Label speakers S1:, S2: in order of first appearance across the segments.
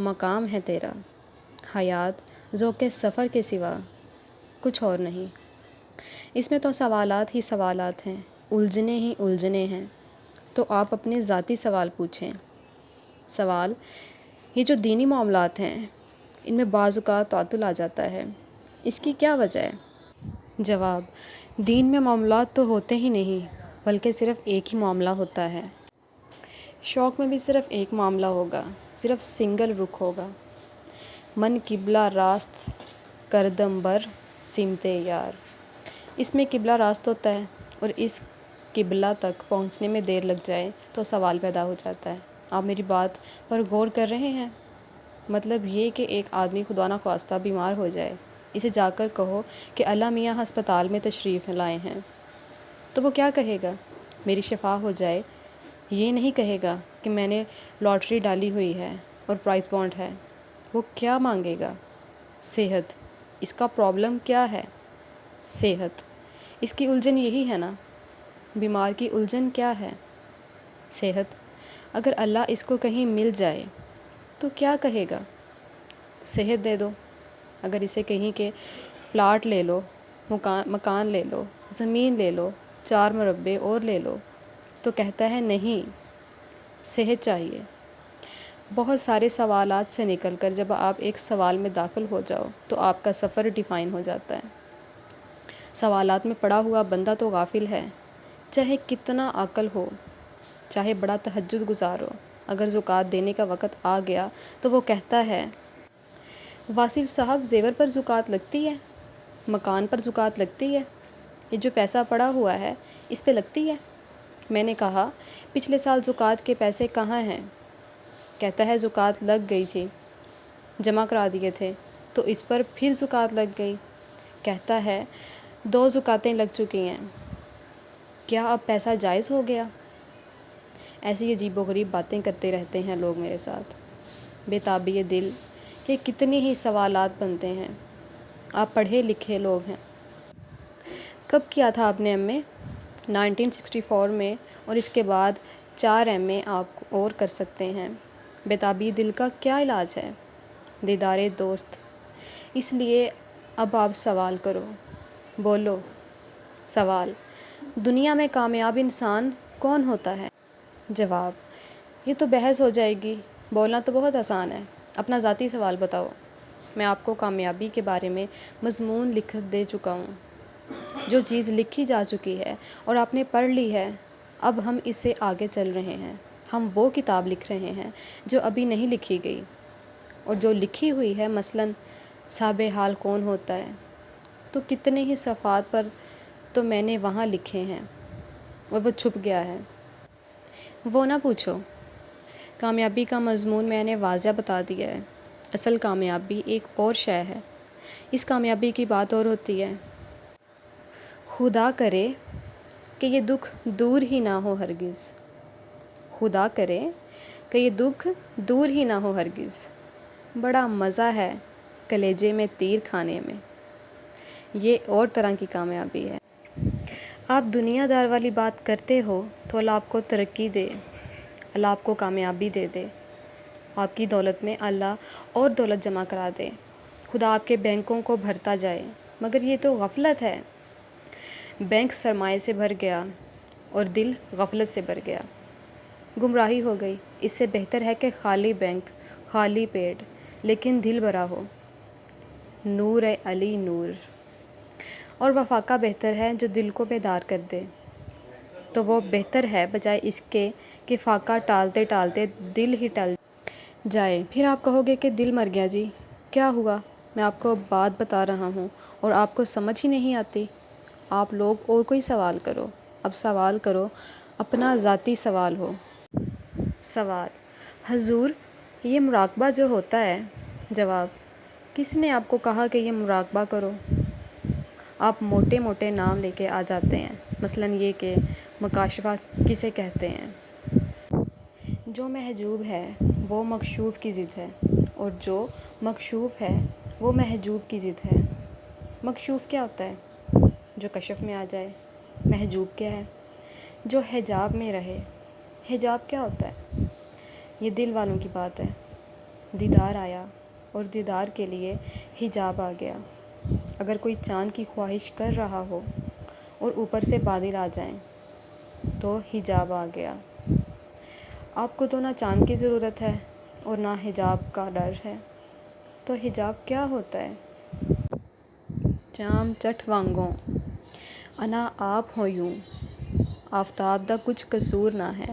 S1: مقام ہے تیرا، حیات ذوق سفر کے سوا کچھ اور نہیں۔ اس میں تو سوالات ہی سوالات ہیں، الجھنے ہی الجھنے ہیں۔ تو آپ اپنے ذاتی سوال پوچھیں۔ سوال: یہ جو دینی معاملات ہیں ان میں بعض اوقات تعطل آ جاتا ہے، اس کی کیا وجہ ہے؟ جواب: دین میں معاملات تو ہوتے ہی نہیں، بلکہ صرف ایک ہی معاملہ ہوتا ہے۔ شوق میں بھی صرف ایک معاملہ ہوگا، صرف سنگل رخ ہوگا۔ من قبلہ راست کردم بر سمت یار۔ اس میں قبلہ راست ہوتا ہے اور اس قبلہ تک پہنچنے میں دیر لگ جائے تو سوال پیدا ہو جاتا ہے۔ آپ میری بات پر غور کر رہے ہیں؟ مطلب یہ کہ ایک آدمی خدا نخواستہ بیمار ہو جائے، اسے جا کر کہو کہ اللہ میاں ہسپتال میں تشریف لائے ہیں، تو وہ کیا کہے گا؟ میری شفا ہو جائے۔ یہ نہیں کہے گا کہ میں نے لاٹری ڈالی ہوئی ہے اور پرائز بانڈ ہے۔ وہ کیا مانگے گا؟ صحت۔ اس کا پرابلم کیا ہے؟ صحت۔ اس کی الجھن یہی ہے نا؟ بیمار کی الجھن کیا ہے؟ صحت۔ اگر اللہ اس کو کہیں مل جائے تو کیا کہے گا؟ صحت دے دو۔ اگر اسے کہیں کہ پلاٹ لے لو، مکان لے لو، زمین لے لو، 4 مربع اور لے لو، تو کہتا ہے نہیں، صحت چاہیے۔ بہت سارے سوالات سے نکل کر جب آپ ایک سوال میں داخل ہو جاؤ تو آپ کا سفر ڈیفائن ہو جاتا ہے۔ سوالات میں پڑا ہوا بندہ تو غافل ہے، چاہے کتنا عاقل ہو، چاہے بڑا تہجد گزار ہو۔ اگر زکوٰۃ دینے کا وقت آ گیا تو وہ کہتا ہے واصف صاحب زیور پر زکوٰۃ لگتی ہے، مکان پر زکوٰۃ لگتی ہے، یہ جو پیسہ پڑا ہوا ہے اس پہ لگتی ہے؟ میں نے کہا پچھلے سال زکوٰۃ کے پیسے کہاں ہیں؟ کہتا ہے زکوٰۃ لگ گئی تھی، جمع کرا دیے تھے، تو اس پر پھر زکوٰۃ لگ گئی۔ کہتا ہے 2 زکوٰۃیں لگ چکی ہیں، کیا اب پیسہ جائز ہو گیا؟ ایسی عجیب و غریب باتیں کرتے رہتے ہیں لوگ میرے ساتھ۔ بے تابی دل کہ کتنے ہی سوالات بنتے ہیں۔ آپ پڑھے لکھے لوگ ہیں۔ کب کیا تھا آپ نے ایم اے؟ 1964 میں، اور اس کے بعد 4 ایم اے آپ اور کر سکتے ہیں۔ بے تابی دل کا کیا علاج ہے؟ دیدار دوست۔ اس لیے اب آپ سوال کرو، بولو۔ سوال: دنیا میں کامیاب انسان کون ہوتا ہے؟ جواب: یہ تو بحث ہو جائے گی، بولنا تو بہت آسان ہے۔ اپنا ذاتی سوال بتاؤ۔ میں آپ کو کامیابی کے بارے میں مضمون لکھ دے چکا ہوں، جو چیز لکھی جا چکی ہے اور آپ نے پڑھ لی ہے، اب ہم اس سے آگے چل رہے ہیں۔ ہم وہ کتاب لکھ رہے ہیں جو ابھی نہیں لکھی گئی، اور جو لکھی ہوئی ہے، مثلاً صاحب حال کون ہوتا ہے، تو کتنے ہی صفحات پر تو میں نے وہاں لکھے ہیں اور وہ چھپ گیا ہے۔ وہ نہ پوچھو۔ کامیابی کا مضمون میں نے واضح بتا دیا ہے۔ اصل کامیابی ایک اور شے ہے، اس کامیابی کی بات اور ہوتی ہے۔ خدا کرے کہ یہ دکھ دور ہی نہ ہو ہرگز، خدا کرے کہ یہ دکھ دور ہی نہ ہو ہرگز، بڑا مزہ ہے کلیجے میں تیر کھانے میں۔ یہ اور طرح کی کامیابی ہے۔ آپ دنیا دار والی بات کرتے ہو تو اللہ آپ کو ترقی دے، اللہ آپ کو کامیابی دے دے، آپ کی دولت میں اللہ اور دولت جمع کرا دے، خدا آپ کے بینکوں کو بھرتا جائے۔ مگر یہ تو غفلت ہے۔ بینک سرمایے سے بھر گیا اور دل غفلت سے بھر گیا، گمراہی ہو گئی۔ اس سے بہتر ہے کہ خالی بینک، خالی پیٹ، لیکن دل بھرا ہو۔ نور علی نور۔ اور وہ فاقہ بہتر ہے جو دل کو بیدار کر دے، تو وہ بہتر ہے بجائے اس کے کہ فاقہ ٹالتے ٹالتے دل ہی ٹل جائے۔ پھر آپ کہو گے کہ دل مر گیا جی، کیا ہوا؟ میں آپ کو بات بتا رہا ہوں اور آپ کو سمجھ ہی نہیں آتی۔ آپ لوگ اور کوئی سوال کرو۔ اب سوال کرو، اپنا ذاتی سوال ہو۔ سوال: حضور یہ مراقبہ جو ہوتا ہے۔ جواب: کس نے آپ کو کہا کہ یہ مراقبہ کرو؟ آپ موٹے موٹے نام لے کے آ جاتے ہیں، مثلاً یہ کہ مکاشفہ کسے کہتے ہیں؟ جو محجوب ہے وہ مکشوف کی ضد ہے، اور جو مکشوف ہے وہ محجوب کی ضد ہے۔ مکشوف کیا ہوتا ہے؟ جو کشف میں آ جائے۔ محجوب کیا ہے؟ جو حجاب میں رہے۔ حجاب کیا ہوتا ہے؟ یہ دل والوں کی بات ہے۔ دیدار آیا اور دیدار کے لیے حجاب آ گیا۔ اگر کوئی چاند کی خواہش کر رہا ہو اور اوپر سے بادل آ جائیں تو حجاب آ گیا۔ آپ کو تو نہ چاند کی ضرورت ہے اور نہ حجاب کا ڈر ہے، تو حجاب کیا ہوتا ہے؟ چام چٹ وانگوں انا آپ ہو یوں، آفتاب دا کچھ قصور نہ ہے۔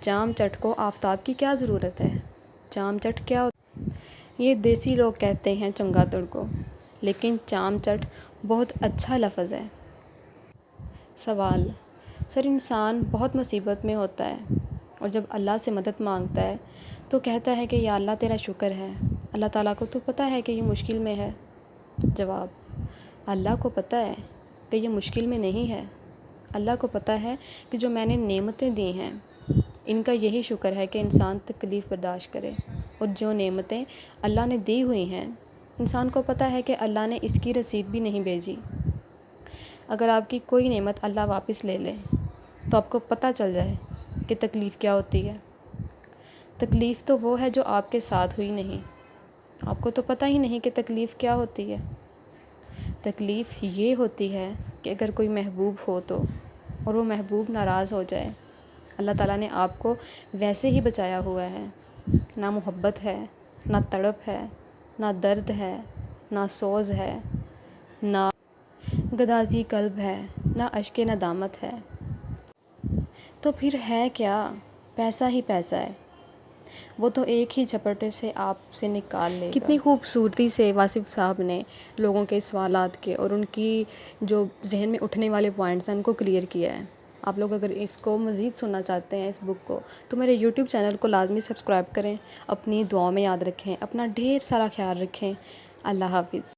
S1: چام چٹ کو آفتاب کی کیا ضرورت ہے؟ چام چٹ کیا ہوتا ہے؟ یہ دیسی لوگ کہتے ہیں چمگادڑ کو، لیکن چام چٹ بہت اچھا لفظ ہے۔ سوال: سر انسان بہت مصیبت میں ہوتا ہے اور جب اللہ سے مدد مانگتا ہے تو کہتا ہے کہ یا اللہ تیرا شکر ہے، اللہ تعالیٰ کو تو پتہ ہے کہ یہ مشکل میں ہے۔ جواب: اللہ کو پتہ ہے کہ یہ مشکل میں نہیں ہے۔ اللہ کو پتہ ہے کہ جو میں نے نعمتیں دی ہیں ان کا یہی شکر ہے کہ انسان تکلیف برداشت کرے، اور جو نعمتیں اللہ نے دی ہوئی ہیں انسان کو پتہ ہے کہ اللہ نے اس کی رسید بھی نہیں بھیجی۔ اگر آپ کی کوئی نعمت اللہ واپس لے لے تو آپ کو پتہ چل جائے کہ تکلیف کیا ہوتی ہے۔ تکلیف تو وہ ہے جو آپ کے ساتھ ہوئی نہیں، آپ کو تو پتہ ہی نہیں کہ تکلیف کیا ہوتی ہے۔ تکلیف یہ ہوتی ہے کہ اگر کوئی محبوب ہو تو اور وہ محبوب ناراض ہو جائے۔ اللہ تعالیٰ نے آپ کو ویسے ہی بچایا ہوا ہے، نہ محبت ہے، نہ تڑپ ہے، نہ درد ہے، نہ سوز ہے، نہ گدازی قلب ہے، نہ اشک ندامت ہے۔ تو پھر ہے کیا؟ پیسہ ہی پیسہ ہے، وہ تو ایک ہی جھپٹے سے آپ سے نکال لے گا۔ کتنی خوبصورتی سے واصف صاحب نے لوگوں کے سوالات کے اور ان کی جو ذہن میں اٹھنے والے پوائنٹس ہیں ان کو کلیئر کیا ہے۔ آپ لوگ اگر اس کو مزید سننا چاہتے ہیں اس بک کو تو میرے یوٹیوب چینل کو لازمی سبسکرائب کریں، اپنی دعاؤں میں یاد رکھیں، اپنا ڈھیر سارا خیال رکھیں۔ اللہ حافظ۔